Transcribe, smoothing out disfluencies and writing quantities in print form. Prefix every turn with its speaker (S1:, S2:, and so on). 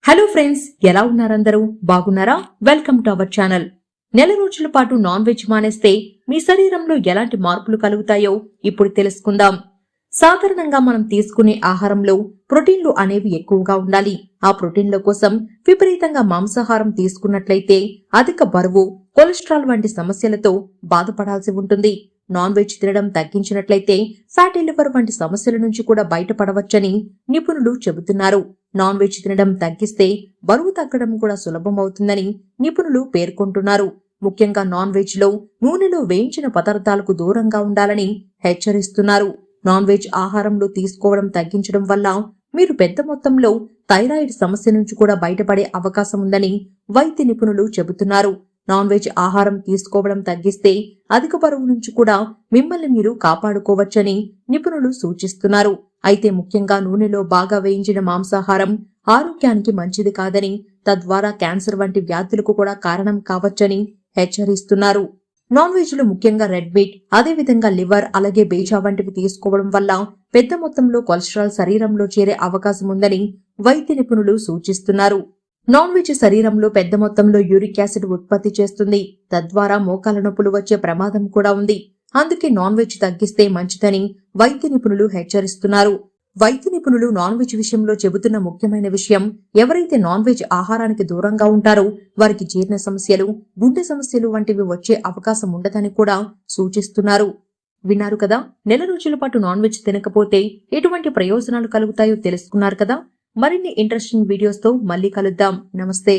S1: Hello friends, ఎలా ఉన్నారందరూ? బాగున్నారా? Welcome to our channel. నెల రోజుల పాటు నాన్ వెజ్ మానేస్తే మీ శరీరంలో ఎలాంటి మార్పులు కలుగుతాయో ఇప్పుడు తెలుసుకుందాం. సాధారణంగా మనం తీసుకునే ఆహారంలో ప్రోటీన్లు అనేవి ఎక్కువగా ఉండాలి. ఆ ప్రోటీన్ల కోసం విపరీతంగా మాంసాహారం తీసుకున్నట్లయితే అధిక బరువు, కొలెస్ట్రాల్ వంటి సమస్యలతో బాధపడాల్సి ఉంటుంది. నాన్ వెజ్ తినడం తగ్గించినట్లయితే ఫ్యాటీ లివర్ వంటి సమస్యల నుంచి కూడా బయటపడవచ్చని నిపుణులు చెబుతున్నారు. నాన్ వెజ్ తినడం తగ్గిస్తే బరువు తగ్గడం కూడా సులభమవుతుందని నిపుణులు పేర్కొంటున్నారు. ముఖ్యంగా నాన్ వెజ్ లో నూనెలో వేయించిన పదార్థాలకు దూరంగా ఉండాలని హెచ్చరిస్తున్నారు. నాన్ వెజ్ ఆహారంలో తీసుకోవడం తగ్గించడం వల్ల మీరు పెద్ద మొత్తంలో థైరాయిడ్ సమస్య నుంచి కూడా బయటపడే అవకాశం ఉందని వైద్య నిపుణులు చెబుతున్నారు. నాన్ వెజ్ ఆహారం తీసుకోవడం తగ్గిస్తే అధిక బరువు నుంచి కూడా మిమ్మల్ని మీరు కాపాడుకోవచ్చని నిపుణులు సూచిస్తున్నారు. అయితే ముఖ్యంగా నూనెలో బాగా వేయించిన మాంసాహారం ఆరోగ్యానికి మంచిది కాదని, తద్వారా క్యాన్సర్ వంటి వ్యాధులకు కూడా కారణం కావచ్చని హెచ్చరిస్తున్నారు. నాన్ వెజ్ లో ముఖ్యంగా రెడ్ మీట్, అదేవిధంగా లివర్, అలాగే బేజా వంటివి తీసుకోవడం వల్ల పెద్ద మొత్తంలో కొలెస్ట్రాల్ శరీరంలో చేరే అవకాశం ఉందని వైద్య నిపుణులు సూచిస్తున్నారు. నాన్ వెజ్ శరీరంలో పెద్ద మొత్తంలో యూరిక్ యాసిడ్ ఉత్పత్తి చేస్తుంది. తద్వారా మోకాల నొప్పులు వచ్చే ప్రమాదం కూడా ఉంది. అందుకే నాన్ వెజ్ తగ్గిస్తే మంచిదని వైద్య నిపుణులు హెచ్చరిస్తున్నారు. వైద్య నిపుణులు నాన్ వెజ్ విషయంలో చెబుతున్న ముఖ్యమైన విషయం, ఎవరైతే నాన్ వెజ్ ఆహారానికి దూరంగా ఉంటారో వారికి జీర్ణ సమస్యలు, గుండె సమస్యలు వంటివి వచ్చే అవకాశం ఉండదని కూడా సూచిస్తున్నారు. విన్నారు కదా, నెల రోజుల పాటు నాన్ వెజ్ తినకపోతే ఎటువంటి ప్రయోజనాలు కలుగుతాయో తెలుసుకున్నారు కదా. మరిన్ని ఇంట్రెస్టింగ్ వీడియోస్ తో మళ్ళీ కలుద్దాం. నమస్తే.